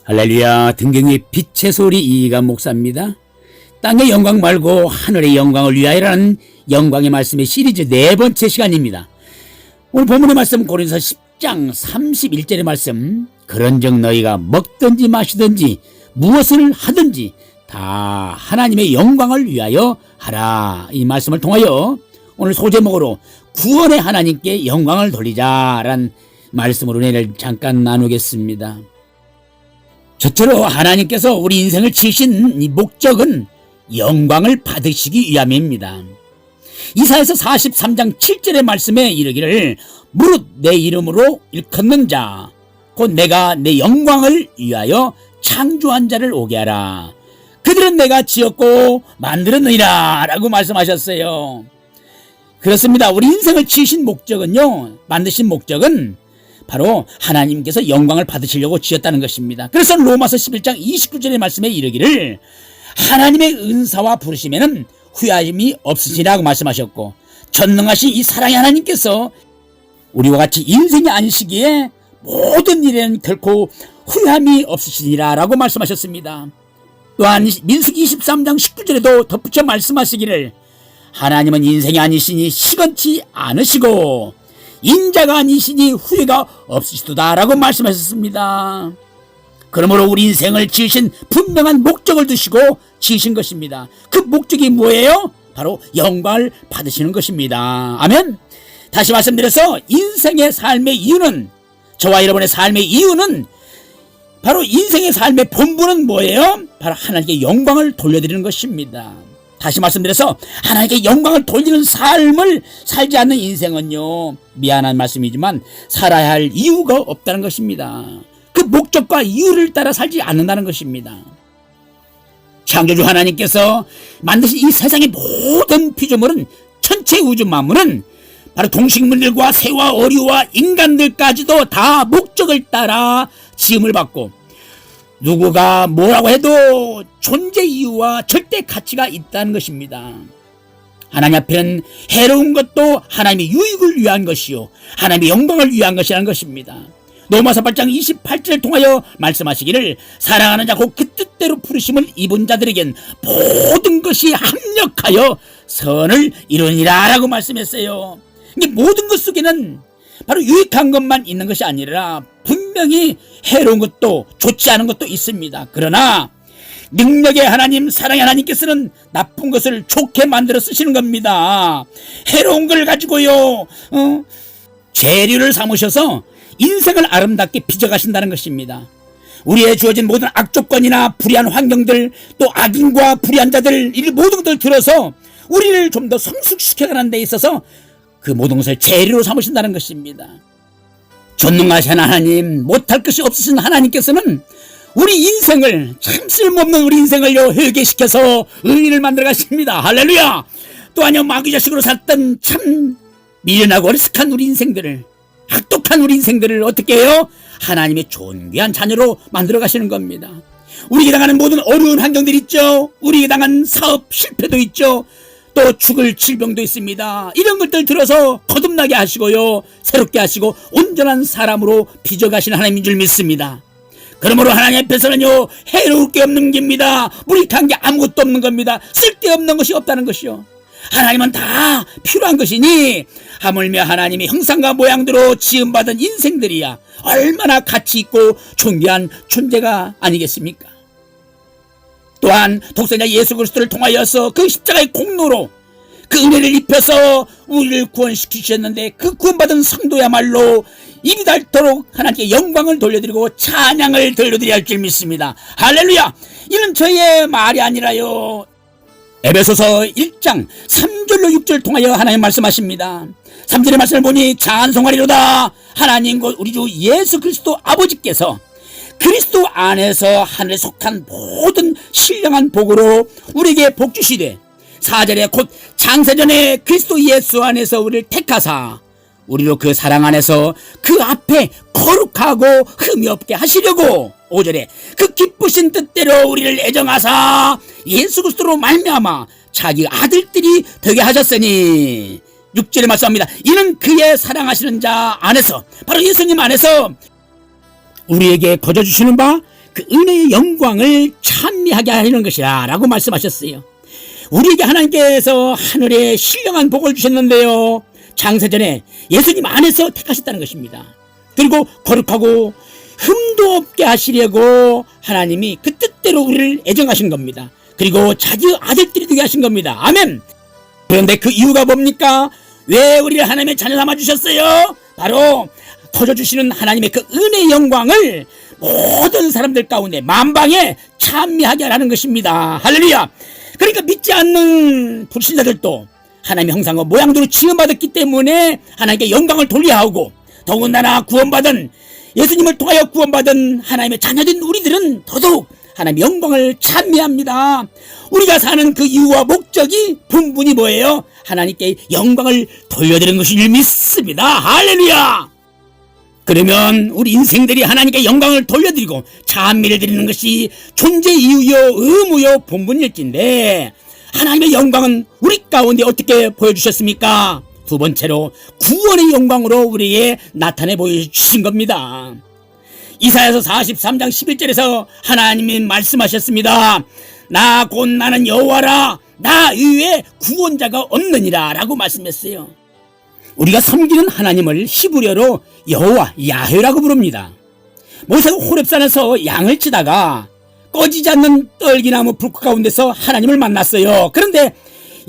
할렐루야. 등경의 빛의 소리 이희감 목사입니다. 땅의 영광 말고 하늘의 영광을 위하여라는 영광의 말씀의 시리즈 네 번째 시간입니다. 오늘 본문의 말씀 고린도서 10장 31절의 말씀, 그런즉 너희가 먹든지 마시든지 무엇을 하든지 다 하나님의 영광을 위하여 하라. 이 말씀을 통하여 오늘 소제목으로 구원의 하나님께 영광을 돌리자라는 말씀으로 은혜를 잠깐 나누겠습니다. 첫째로 하나님께서 우리 인생을 지으신 이 목적은 영광을 받으시기 위함입니다. 이사야서 43장 7절의 말씀에 이르기를 무릇 내 이름으로 일컫는 자 곧 내가 내 영광을 위하여 창조한 자를 오게 하라. 그들은 내가 지었고 만들었느니라 라고 말씀하셨어요. 그렇습니다. 우리 인생을 지으신 목적은요, 만드신 목적은 바로 하나님께서 영광을 받으시려고 지었다는 것입니다. 그래서 로마서 11장 29절의 말씀에 이르기를 하나님의 은사와 부르심에는 후회함이 없으시라고 말씀하셨고, 전능하신 이 사랑의 하나님께서 우리와 같이 인생이 아니시기에 모든 일에는 결코 후회함이 없으시리라 라고 말씀하셨습니다. 또한 민수기 23장 19절에도 덧붙여 말씀하시기를 하나님은 인생이 아니시니 시건치 않으시고 인자가 아니시니 후회가 없으시도다 라고 말씀하셨습니다. 그러므로 우리 인생을 지으신 분명한 목적을 두시고 지으신 것입니다. 그 목적이 뭐예요? 바로 영광을 받으시는 것입니다. 아멘. 다시 말씀드려서 인생의 삶의 이유는, 저와 여러분의 삶의 이유는, 바로 인생의 삶의 본분은 뭐예요? 바로 하나님께 영광을 돌려드리는 것입니다. 다시 말씀드려서 하나님께 영광을 돌리는 삶을 살지 않는 인생은요, 미안한 말씀이지만 살아야 할 이유가 없다는 것입니다. 그 목적과 이유를 따라 살지 않는다는 것입니다. 창조주 하나님께서 만드신 이 세상의 모든 피조물은, 천체 우주 만물은 바로 동식물들과 새와 어류와 인간들까지도 다 목적을 따라 지음을 받고 누구가 뭐라고 해도 존재 이유와 절대 가치가 있다는 것입니다. 하나님 앞에는 해로운 것도 하나님의 유익을 위한 것이요 하나님의 영광을 위한 것이라는 것입니다. 로마서 8장 28절을 통하여 말씀하시기를 사랑하는 자 곧 그 뜻대로 부르심을 입은 자들에겐 모든 것이 합력하여 선을 이루니라 라고 말씀했어요. 이 모든 것 속에는 바로 유익한 것만 있는 것이 아니라 분명히 해로운 것도 좋지 않은 것도 있습니다. 그러나 능력의 하나님, 사랑의 하나님께서는 나쁜 것을 좋게 만들어 쓰시는 겁니다. 해로운 걸 가지고요, 재료를 삼으셔서 인생을 아름답게 빚어가신다는 것입니다. 우리의 주어진 모든 악조건이나 불의한 환경들, 또 악인과 불의한 자들, 이 모든 것들 들어서 우리를 좀 더 성숙시켜가는 데 있어서 그 모든 것을 재료로 삼으신다는 것입니다. 전능하신 하나님, 못할 것이 없으신 하나님께서는 우리 인생을, 참 쓸모없는 우리 인생을요, 회개시켜서 의인을 만들어 가십니다. 할렐루야. 또한요, 마귀 자식으로 살던 참 미련하고 어리숙한 우리 인생들을, 악독한 우리 인생들을 어떻게 해요? 하나님의 존귀한 자녀로 만들어 가시는 겁니다. 우리에게 당하는 모든 어려운 환경들 있죠. 우리에게 당한 사업 실패도 있죠. 또 죽을 질병도 있습니다. 이런 것들 들어서 거듭나게 하시고요, 새롭게 하시고 온전한 사람으로 빚어가시는 하나님인 줄 믿습니다. 그러므로 하나님 앞에서는요, 해로울 게 없는 겁니다. 무익한 게 아무것도 없는 겁니다. 쓸데없는 것이 없다는 것이요, 하나님은 다 필요한 것이니 하물며 하나님의 형상과 모양대로 지음받은 인생들이야 얼마나 가치 있고 존귀한 존재가 아니겠습니까? 또한 독생자 예수 그리스도를 통하여서 그 십자가의 공로로 그 은혜를 입혀서 우리를 구원시키셨는데, 그 구원받은 성도야말로 입이 닳도록 하나님께 영광을 돌려드리고 찬양을 돌려드려야 할 줄 믿습니다. 할렐루야. 이는 저의 말이 아니라요, 에베소서 1장 3절로 6절 통하여 하나님 말씀하십니다. 3절의 말씀을 보니 찬송하리로다 하나님 곧 우리 주 예수 그리스도 아버지께서 그리스도 안에서 하늘에 속한 모든 신령한 복으로 우리에게 복 주시되, 4절에 곧 창세전에 그리스도 예수 안에서 우리를 택하사 우리로 그 사랑 안에서 그 앞에 거룩하고 흠이 없게 하시려고, 5절에 그 기쁘신 뜻대로 우리를 애정하사 예수 그리스도로 말미암아 자기 아들들이 되게 하셨으니, 6절에 말씀합니다. 이는 그의 사랑하시는 자 안에서, 바로 예수님 안에서 우리에게 거저 주시는 바 그 은혜의 영광을 찬미하게 하려는 것이라 라고 말씀하셨어요. 우리에게 하나님께서 하늘에 신령한 복을 주셨는데요, 창세전에 예수님 안에서 택하셨다는 것입니다. 그리고 거룩하고 흠도 없게 하시려고 하나님이 그 뜻대로 우리를 애정하신 겁니다. 그리고 자기 아들들이 되게 하신 겁니다. 아멘. 그런데 그 이유가 뭡니까? 왜 우리를 하나님의 자녀 삼아주셨어요? 바로 터져주시는 하나님의 그 은혜의 영광을 모든 사람들 가운데 만방에 찬미하게 하라는 것입니다. 할렐루야. 그러니까 믿지 않는 불신자들도 하나님의 형상과 모양대로 지음받았기 때문에 하나님께 영광을 돌려야 하고, 더군다나 구원받은, 예수님을 통하여 구원받은 하나님의 자녀된 우리들은 더더욱 하나님의 영광을 찬미합니다. 우리가 사는 그 이유와 목적이 분분히 뭐예요? 하나님께 영광을 돌려드리는 것인 줄 믿습니다. 할렐루야. 그러면 우리 인생들이 하나님께 영광을 돌려드리고 찬미를 드리는 것이 존재 이유요 의무요 본분일진데, 하나님의 영광은 우리 가운데 어떻게 보여주셨습니까? 두 번째로 구원의 영광으로 우리에게 나타내 보여주신 겁니다. 이사야서 43장 11절에서 하나님이 말씀하셨습니다. 나 곧 나는 여호와라, 나 이외에 구원자가 없느니라 라고 말씀했어요. 우리가 섬기는 하나님을 히브리어로 여호와, 야훼라고 부릅니다. 모세가 호렙산에서 양을 치다가 꺼지지 않는 떨기나무 불꽃 가운데서 하나님을 만났어요. 그런데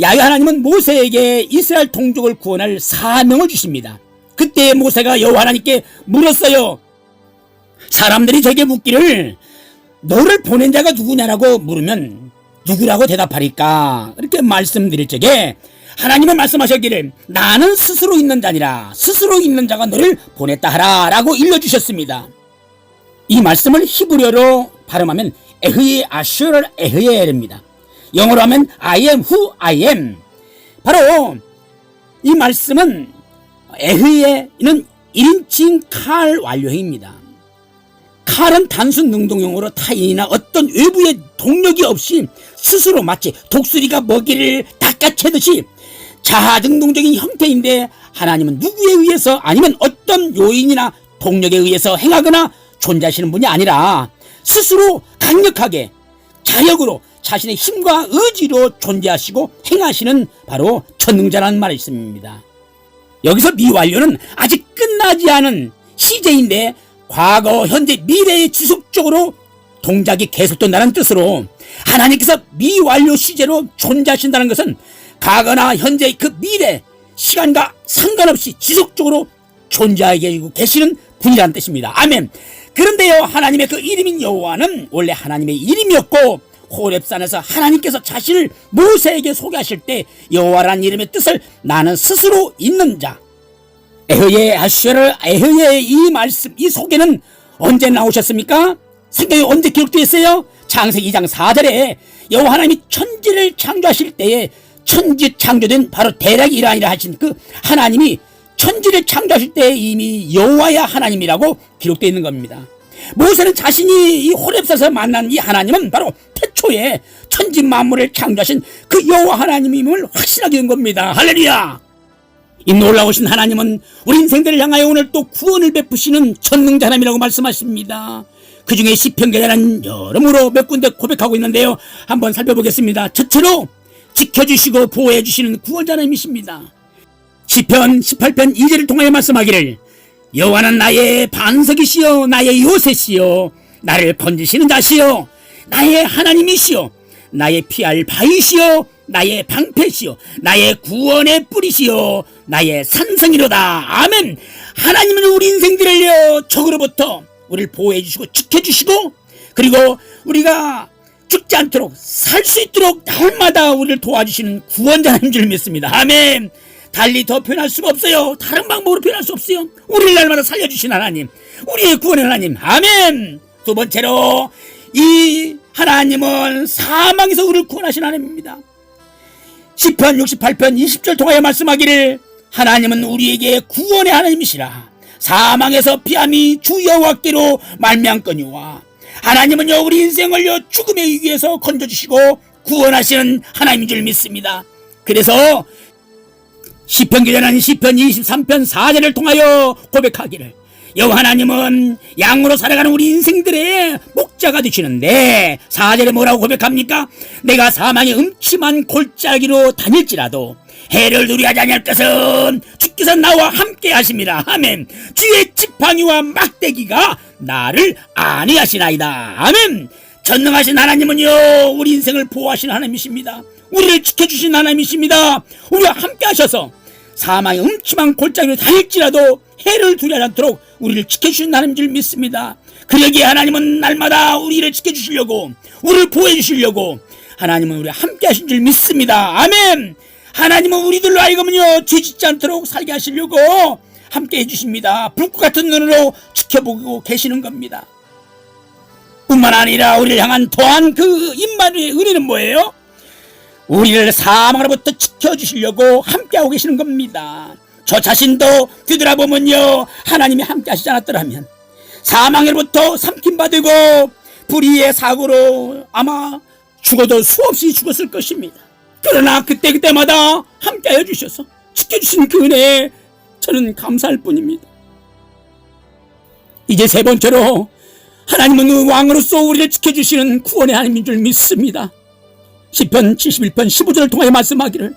야훼 하나님은 모세에게 이스라엘 동족을 구원할 사명을 주십니다. 그때 모세가 여호와 하나님께 물었어요. 사람들이 저에게 묻기를 너를 보낸 자가 누구냐라고 물으면 누구라고 대답하리까? 이렇게 말씀드릴 적에 하나님은 말씀하셨기를 나는 스스로 있는 자니라, 스스로 있는 자가 너를 보냈다 하라 라고 일러주셨습니다. 이 말씀을 히브리어로 발음하면 에흐예 아슈르 에흐예입니다. 영어로 하면 I am who I am. 바로 이 말씀은 에흐예는 1인칭 칼 완료형입니다. 칼은 단순 능동용으로 타인이나 어떤 외부의 동력이 없이 스스로 마치 독수리가 먹이를 닦아채듯이 자아능동적인 형태인데, 하나님은 누구에 의해서 아니면 어떤 요인이나 동력에 의해서 행하거나 존재하시는 분이 아니라 스스로 강력하게 자력으로 자신의 힘과 의지로 존재하시고 행하시는 바로 전능자라는 말이 있습니다. 여기서 미완료는 아직 끝나지 않은 시제인데 과거, 현재, 미래에 지속적으로 동작이 계속된다는 뜻으로, 하나님께서 미완료 시제로 존재하신다는 것은 과거나 현재 그 미래 시간과 상관없이 지속적으로 존재하고 계시는 분이라는 뜻입니다. 아멘. 그런데요, 하나님의 그 이름인 여호와는 원래 하나님의 이름이었고, 호렙산에서 하나님께서 자신을 모세에게 소개하실 때 여호와라는 이름의 뜻을 나는 스스로 있는 자, 에흐예 아슈르 에흐예, 이 말씀, 이 소개는 언제 나오셨습니까? 성경에 언제 기록되어 있어요? 창세기 2장 4절에 여호와 하나님이 천지를 창조하실 때에 천지 창조된 바로 대략 이라니라 하신 그 하나님이 천지를 창조하실 때 이미 여호와야 하나님이라고 기록되어 있는 겁니다. 모세는 자신이 이 호렙산에서 만난 이 하나님은 바로 태초에 천지 만물을 창조하신 그 여호와 하나님임을 확신하게 된 겁니다. 할렐루야. 이 놀라우신 하나님은 우리 인생들을 향하여 오늘 또 구원을 베푸시는 전능자 하나님이라고 말씀하십니다. 그 중에 시편 기자는 여러모로 몇 군데 고백하고 있는데요, 한번 살펴보겠습니다. 첫째로 지켜주시고 보호해주시는 구원자 하나님이십니다. 시편 18편 2절을 통하여 말씀하기를 여호와는 나의 반석이시여 나의 요새시여 나를 건지시는 자시여 나의 하나님이시여 나의 피할 바위시여 나의 방패시여 나의 구원의 뿌리시여 나의 산성이로다. 아멘. 하나님은 우리 인생들을요 적으로부터 우리를 보호해 주시고 지켜주시고, 그리고 우리가 죽지 않도록 살 수 있도록 날마다 우리를 도와주시는 구원자인 줄 믿습니다. 아멘. 달리 더 표현할 수가 없어요. 다른 방법으로 표현할 수 없어요. 우리를 날마다 살려주신 하나님, 우리의 구원의 하나님. 아멘. 두 번째로 이 하나님은 사망에서 우리를 구원하신 하나님입니다. 시편 68편 20절 통하여 말씀하기를 하나님은 우리에게 구원의 하나님이시라. 사망에서 피함이 주 여호와께로 말미암거니와. 하나님은요 우리 인생을요 죽음의 위기에서 건져주시고 구원하시는 하나님인 줄 믿습니다. 그래서 시편 기자는 시편 23편 4절을 통하여 고백하기를 여호와 하나님은 양으로 살아가는 우리 인생들의 목자가 되시는데 4절에 뭐라고 고백합니까? 내가 사망의 음침한 골짜기로 다닐지라도 해를 두려워하지 아니할 것은 주께서 나와 함께 하십니다. 아멘. 주의 지팡이와 막대기가 나를 안위하시나이다. 아멘. 전능하신 하나님은요, 우리 인생을 보호하시는 하나님이십니다. 우리를 지켜주신 하나님이십니다. 우리와 함께 하셔서 사망의 음침한 골짜기로 다닐지라도 해를 두려워하지 않도록 우리를 지켜주신 하나님인 줄 믿습니다. 그러기에 하나님은 날마다 우리를 지켜주시려고, 우리를 보호해주시려고 하나님은 우리와 함께 하신 줄 믿습니다. 아멘. 하나님은 우리들로 하여금은요, 죄짓지 않도록 살게 하시려고 함께 해주십니다. 불꽃 같은 눈으로 지켜보고 계시는 겁니다. 뿐만 아니라 우리를 향한 또한 그 임마누엘의 은혜는 뭐예요? 우리를 사망으로부터 지켜주시려고 함께하고 계시는 겁니다. 저 자신도 뒤돌아보면요, 하나님이 함께 하시지 않았더라면 사망으로부터 삼킴받고 불의의 사고로 아마 죽어도 수없이 죽었을 것입니다. 그러나 그때마다 함께하여 주셔서 지켜주신 그 은혜에 저는 감사할 뿐입니다. 이제 세 번째로, 하나님은 왕으로서 우리를 지켜주시는 구원의 하나님인 줄 믿습니다. 시편 71편 15절을 통하여 말씀하기를,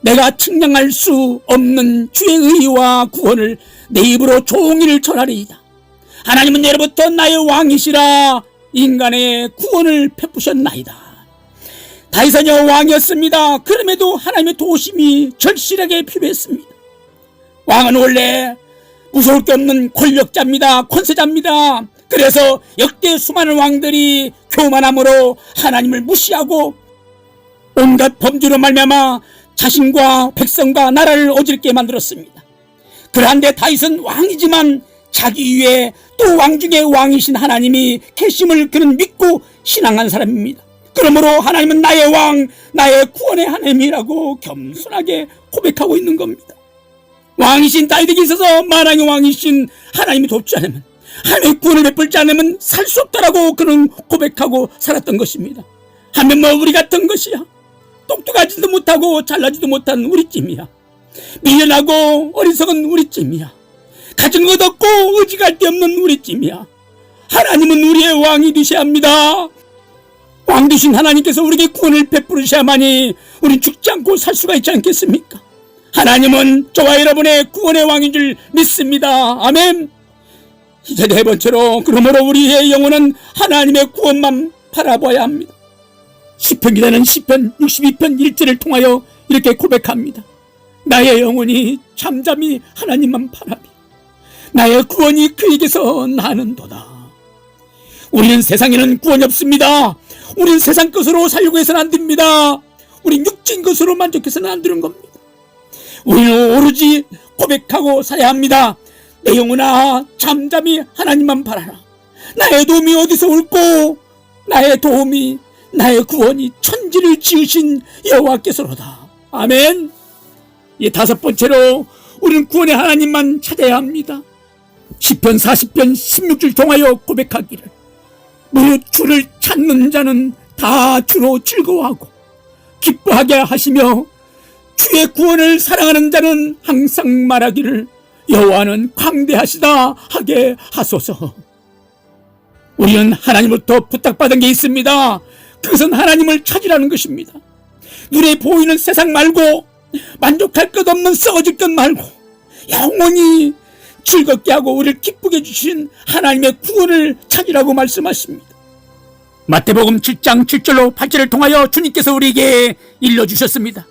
내가 측량할 수 없는 주의 의와 구원을 내 입으로 종일 전하리이다. 하나님은 예로부터 나의 왕이시라 인간의 구원을 베푸셨나이다. 다윗은요, 왕이었습니다. 그럼에도 하나님의 도우심이 절실하게 필요했습니다. 왕은 원래 무서울 게 없는 권력자입니다. 권세자입니다. 그래서 역대 수많은 왕들이 교만함으로 하나님을 무시하고 온갖 범죄로 말미암아 자신과 백성과 나라를 어지럽게 만들었습니다. 그런데 다윗은 왕이지만 자기 위에 또 왕 중에 왕이신 하나님이 계심을 그는 믿고 신앙한 사람입니다. 그러므로 하나님은 나의 왕, 나의 구원의 하나님이라고 겸손하게 고백하고 있는 겁니다. 왕이신 다윗에게 있어서 만왕의 왕이신 하나님이 돕지 않으면, 하나님의 구원을 베풀지 않으면 살 수 없다라고 그는 고백하고 살았던 것입니다. 하면 뭐 우리 같은 것이야. 똑똑하지도 못하고 잘나지도 못한 우리쯤이야. 미련하고 어리석은 우리쯤이야. 가진 것 없고 의지갈 데 없는 우리쯤이야. 하나님은 우리의 왕이 되셔야 합니다. 왕 되신 하나님께서 우리에게 구원을 베푸셔야만이 우린 죽지 않고 살 수가 있지 않겠습니까? 하나님은 저와 여러분의 구원의 왕인 줄 믿습니다. 아멘. 이제 네 번째로, 그러므로 우리의 영혼은 하나님의 구원만 바라봐야 합니다. 시편 기자는 시편 62편 1절을 통하여 이렇게 고백합니다. 나의 영혼이 잠잠히 하나님만 바라비, 나의 구원이 그에게서 나는도다. 우리는 세상에는 구원이 없습니다. 우리는 세상 것으로 살려고 해서는 안 됩니다. 우리는 육진 것으로 만족해서는 안 되는 겁니다. 우리는 오로지 고백하고 살아야 합니다. 내 영혼아, 잠잠히 하나님만 바라라. 나의 도움이 어디서 올꼬? 나의 도움이, 나의 구원이 천지를 지으신 여호와께서로다. 아멘. 이 다섯 번째로, 우리는 구원의 하나님만 찾아야 합니다. 시편 40편 16절 통하여 고백하기를, 무릇 주를 찾는 자는 다 주로 즐거워하고 기뻐하게 하시며 주의 구원을 사랑하는 자는 항상 말하기를, 여호와는 광대하시다 하게 하소서. 우리는 하나님으로부터 부탁받은 게 있습니다. 그것은 하나님을 찾으라는 것입니다. 눈에 보이는 세상 말고, 만족할 것 없는 썩어질 것 말고, 영원히 즐겁게 하고 우리를 기쁘게 해주신 하나님의 구원을 찾으라고 말씀하십니다. 마태복음 7장 7절로 8절을 통하여 주님께서 우리에게 일러주셨습니다.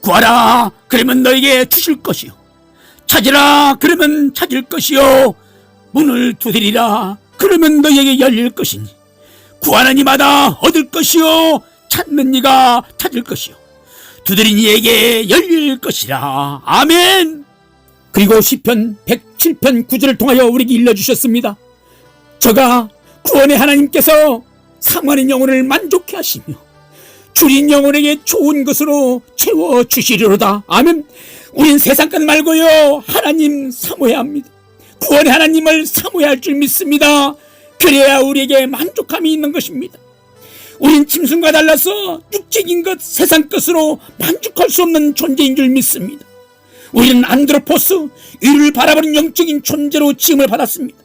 구하라, 그러면 너에게 주실 것이요. 찾으라, 그러면 찾을 것이요. 문을 두드리라, 그러면 너에게 열릴 것이니. 구하는 이마다 얻을 것이요, 찾는 이가 찾을 것이요, 두드린 이에게 열릴 것이라. 아멘. 그리고 시편 107편 9절을 통하여 우리에게 일러주셨습니다. 저가 구원의 하나님께서 상하는 영혼을 만족해 하시며 줄인 영혼에게 좋은 것으로 채워주시리로다. 아멘. 우린 세상 것 말고요, 하나님 사모해야 합니다. 구원의 하나님을 사모해야 할 줄 믿습니다. 그래야 우리에게 만족함이 있는 것입니다. 우린 짐승과 달라서 육적인 것, 세상 것으로 만족할 수 없는 존재인 줄 믿습니다. 우리는 안드로포스, 위를 바라보는 영적인 존재로 지음을 받았습니다.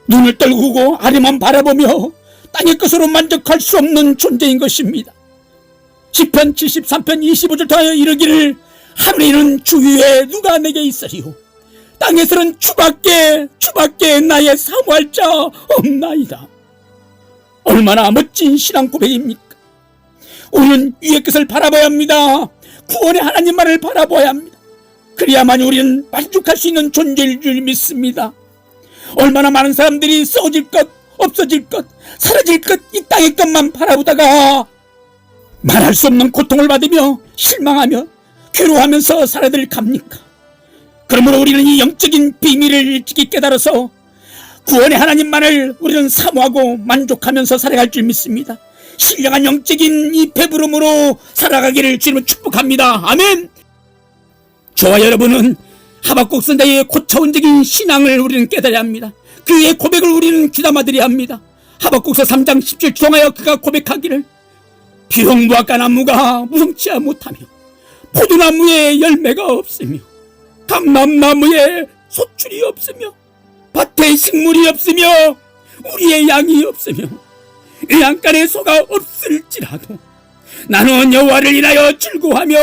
눈을 떨구고 아래만 바라보며 땅의 것으로 만족할 수 없는 존재인 것입니다. 시편 73편 25절 통하여 이르기를 하늘에는 주 위에 누가 내게 있으리요 땅에서는 주밖에 나의 사모할 자 없나이다. 얼마나 멋진 신앙 고백입니까? 우리는 위의 것을 바라봐야 합니다. 구원의 하나님만을 바라봐야 합니다. 그래야만 우리는 만족할 수 있는 존재일 줄 믿습니다. 얼마나 많은 사람들이 썩어질 것, 없어질 것, 사라질 것, 이 땅의 것만 바라보다가 말할 수 없는 고통을 받으며 실망하며 괴로워하면서 살아들 갑니까? 그러므로 우리는 이 영적인 비밀을 일찍이 깨달아서 구원의 하나님만을 우리는 사모하고 만족하면서 살아갈 줄 믿습니다. 신령한 영적인 이 배부름으로 살아가기를 주님은 축복합니다. 아멘. 저와 여러분은 하박국 선자의 고차원적인 신앙을 우리는 깨달아야 합니다. 그의 고백을 우리는 귀담아들여야 합니다. 하박국서 3장 17절 통하여 그가 고백하기를 비록 무화과나무가 무성치 못하며 포도나무에 열매가 없으며 감람나무에 소출이 없으며 밭에 식물이 없으며 우리의 양이 없으며 외양간에 소가 없을지라도 나는 여호와를 인하여 즐거워하며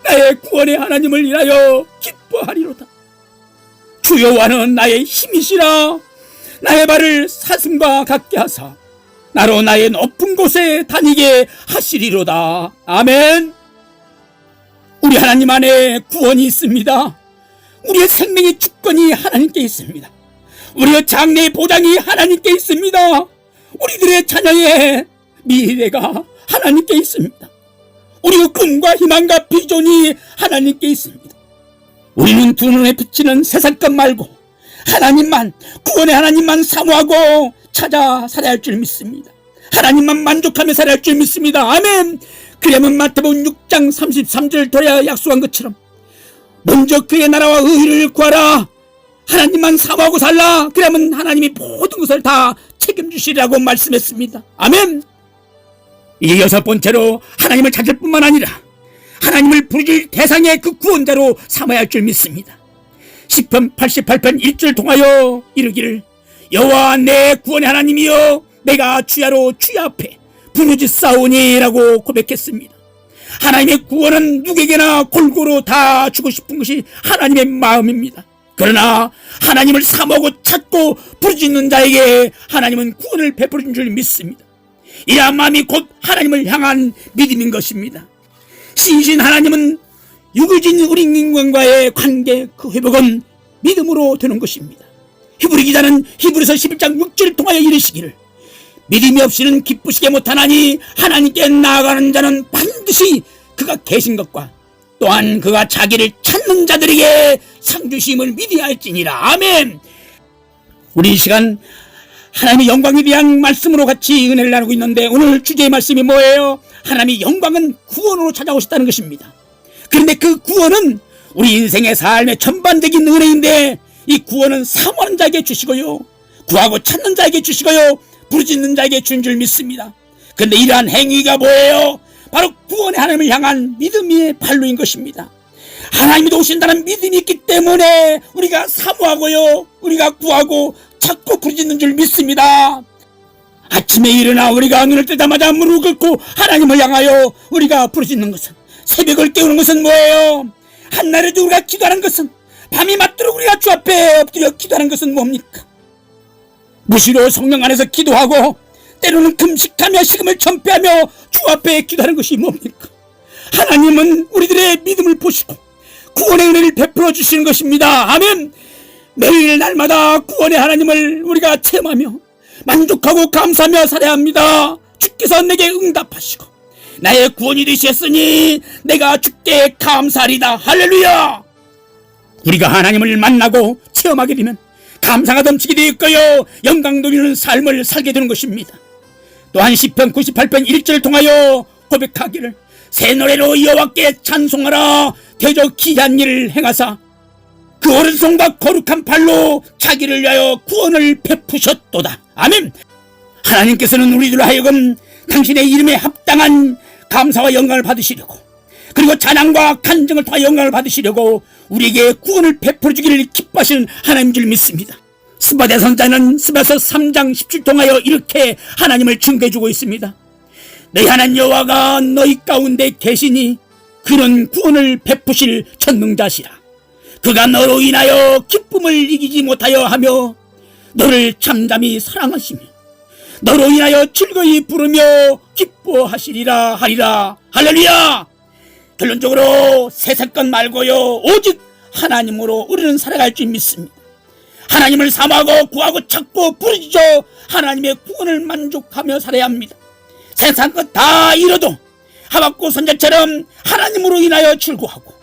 나의 구원의 하나님을 인하여 기뻐하리로다. 주 여호와는 나의 힘이시라. 나의 발을 사슴과 같게 하사 나로 나의 높은 곳에 다니게 하시리로다. 아멘. 우리 하나님 안에 구원이 있습니다. 우리의 생명의 주권이 하나님께 있습니다. 우리의 장래의 보장이 하나님께 있습니다. 우리들의 자녀의 미래가 하나님께 있습니다. 우리의 꿈과 희망과 비전이 하나님께 있습니다. 우리는 두 눈에 비치는 세상 것 말고 하나님만, 구원의 하나님만 사모하고 찾아 살아야 할 줄 믿습니다. 하나님만 만족하며 살아야 할 줄 믿습니다. 아멘. 그러면 마태복음 6장 33절 도래야 약속한 것처럼 먼저 그의 나라와 의를 구하라. 하나님만 사모하고 살라. 그러면 하나님이 모든 것을 다 책임주시리라고 말씀했습니다. 아멘. 이제 여섯 번째로 하나님을 찾을 뿐만 아니라 하나님을 부르실 대상의 그 구원자로 삼아야 할 줄 믿습니다. 시편 88편 1절 통하여 이르기를 여호와 내 구원의 하나님이여 내가 주야로 주야 앞에 부르짖사오니라고 고백했습니다. 하나님의 구원은 누구에게나 골고루 다 주고 싶은 것이 하나님의 마음입니다. 그러나 하나님을 사모하고 찾고 부르짖는 자에게 하나님은 구원을 베풀어 준 줄 믿습니다. 이러한 마음이 곧 하나님을 향한 믿음인 것입니다. 신이신 하나님은 육을 우리 인간과의 관계 그 회복은 믿음으로 되는 것입니다. 히브리 기자는 히브리서 11장 6절을 통하여 이르시기를 믿음이 없이는 기쁘시게 못하나니 하나님께 나아가는 자는 반드시 그가 계신 것과 또한 그가 자기를 찾는 자들에게 상 주심을 믿어야 할지니라. 아멘. 우리 이 시간 하나님의 영광에 대한 말씀으로 같이 은혜를 나누고 있는데 오늘 주제의 말씀이 뭐예요? 하나님의 영광은 구원으로 찾아오셨다는 것입니다. 그런데 그 구원은 우리 인생의 삶의 전반적인 은혜인데 이 구원은 사모하는 자에게 주시고요, 구하고 찾는 자에게 주시고요, 부르짖는 자에게 준 줄 믿습니다. 그런데 이러한 행위가 뭐예요? 바로 구원의 하나님을 향한 믿음의 발로인 것입니다. 하나님이 오신다는 믿음이 있기 때문에 우리가 사모하고요, 우리가 구하고 찾고 부르짖는 줄 믿습니다. 아침에 일어나 우리가 눈을 뜨자마자 무릎을 꿇고 하나님을 향하여 우리가 부르짖는 것은, 새벽을 깨우는 것은 뭐예요? 한낮에도 우리가 기도하는 것은, 밤이 맞도록 우리가 주 앞에 엎드려 기도하는 것은 뭡니까? 무시로 성령 안에서 기도하고 때로는 금식하며 식음을 전폐하며 주 앞에 기도하는 것이 뭡니까? 하나님은 우리들의 믿음을 보시고 구원의 은혜를 베풀어 주시는 것입니다. 아멘. 매일 날마다 구원의 하나님을 우리가 체험하며 만족하고 감사하며 살아야 합니다. 주께서 내게 응답하시고 나의 구원이 되셨으니 내가 주께 감사하리다. 할렐루야. 우리가 하나님을 만나고 체험하게 되면 감사가 넘치게 되었고요, 영광 돌리는 삶을 살게 되는 것입니다. 또한 시편 98편 1절을 통하여 고백하기를 새 노래로 여호와께 찬송하라. 대저 기이한 일을 행하사 그 오른손과 거룩한 팔로 자기를 위하여 구원을 베푸셨도다. 아멘. 하나님께서는 우리들 하여금 당신의 이름에 합당한 감사와 영광을 받으시려고 그리고 찬양과 간증을 통해 영광을 받으시려고 우리에게 구원을 베풀어 주기를 기뻐하시는 하나님인 줄 믿습니다. 스바대 선자는 스바서 3장 17 통하여 이렇게 하나님을 증거해주고 있습니다. 너희 하나님 여호와가 너희 가운데 계시니 그는 구원을 베푸실 전능자시라. 그가 너로 인하여 기쁨을 이기지 못하여 하며 너를 참잠히 사랑하시며 너로 인하여 즐거이 부르며 기뻐하시리라 하리라. 할렐루야. 결론적으로 세상 것 말고요, 오직 하나님으로 우리는 살아갈 줄 믿습니다. 하나님을 사모하고 구하고 찾고 부르짖어 하나님의 구원을 만족하며 살아야 합니다. 세상 것 다 잃어도 하박국 선자처럼 하나님으로 인하여 즐거워하고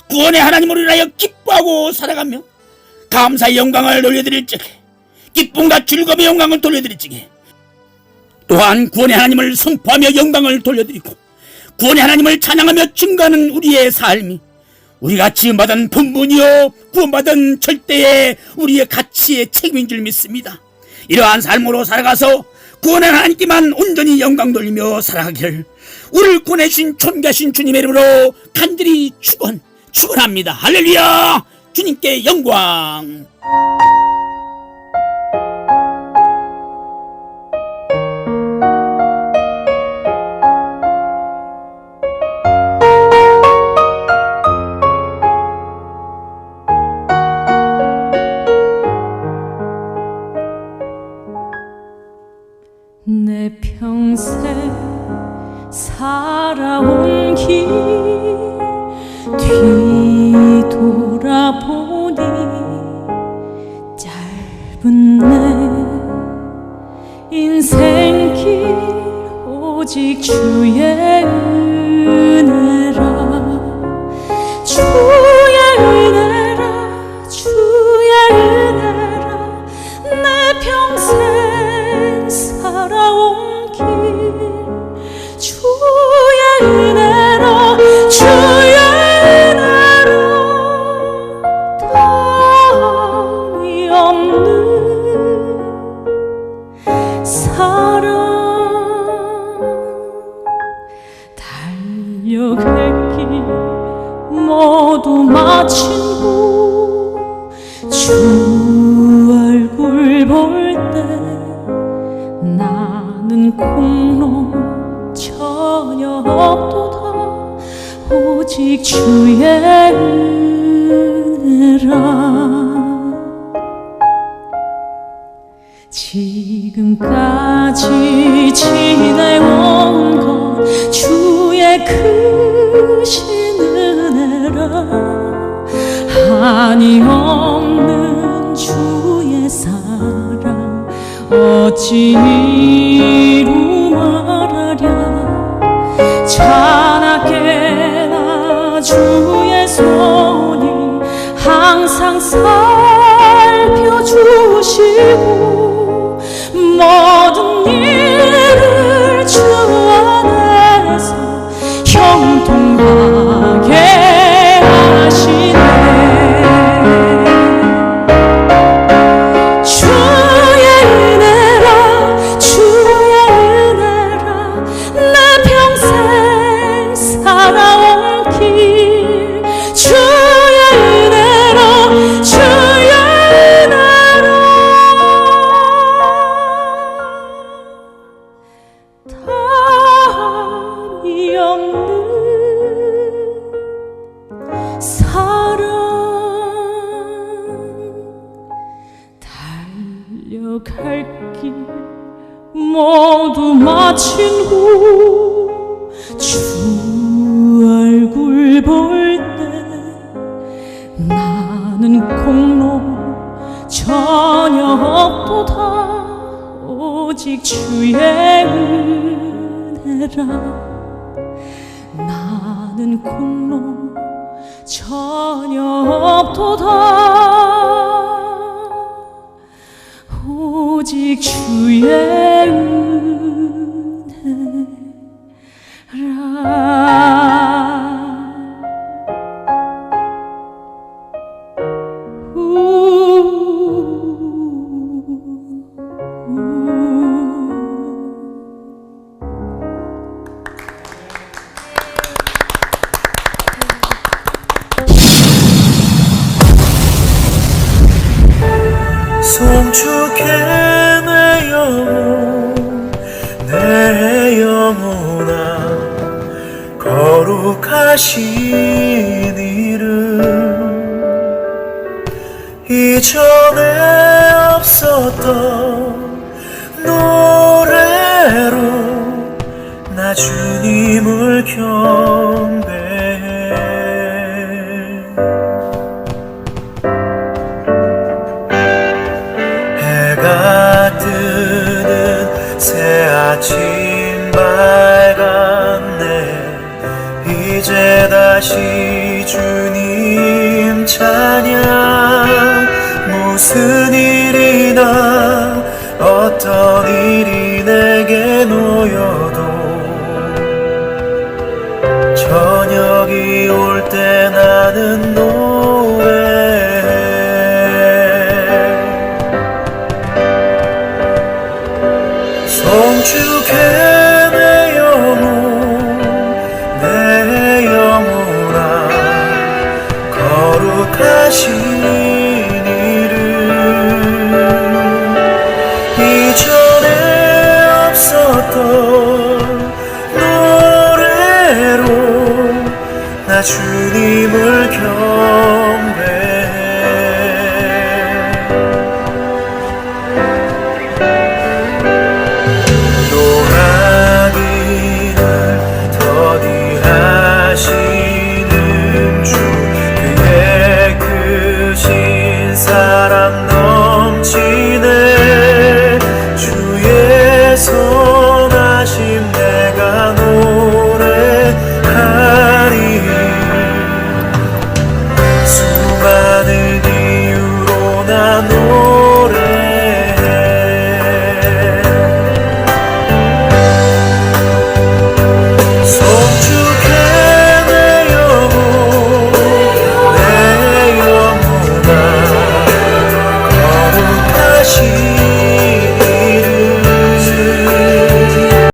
구원의 하나님으로 인하여 기뻐하고 살아가며 감사의 영광을 돌려드릴 적에, 기쁨과 즐거움의 영광을 돌려드릴 적에, 또한 구원의 하나님을 선포하며 영광을 돌려드리고 구원의 하나님을 찬양하며 증거하는 우리의 삶이 우리가 지음받은 본분이요 구원받은 절대의 우리의 가치의 책임인 줄 믿습니다. 이러한 삶으로 살아가서 구원의 하나님께만 온전히 영광 돌리며 살아가기를 우리를 구원해주신 존귀하신 주님의 이름으로 간절히 축원합니다. 할렐루야. 주님께 영광. 내 평생 살아온 길 뒤돌아보니 짧은 내 인생길 오직 주의 은혜라. 주의 은혜라. 주의 은혜라. 내 평생 살아온 길 주의 은혜로 주의 은혜로 답이 없는 사랑 달려갈 길 모두 마친 후 주 얼굴 볼 때 나는 공로 전혀 없도다. 오직 주의 은혜라. 지금까지 지내온 것 주의 크신 은혜라. 한이 없는 주의 사랑 어찌 이루 말하랴. 자나깨 나 주의 손이 항상 살펴주시고 모든 일을 주 안에서 형통하게 하시네. 주의 은혜라. 주의 은혜라. 내 평생 살아온 길 주의 은혜로 주의 은혜로 답이 없는 사랑 달려갈 길 모두 마친 후 주 얼굴 볼 때 나는 공로 전혀 없도다. 오직 주의 은혜라. 나는 공로 전혀 없도다. 오직 주의 은혜라. 하신 일은 이전에 없었던 노래로 나 주님을 경배해. 해가 뜨는 새 아침 밝았네. 이제 다시 주님 찬양. 무슨 일이나 어떤 일이 내게 놓여도 저녁이 올 때 나는 노래해. 성주께 내 영혼 내 영혼아 거룩하신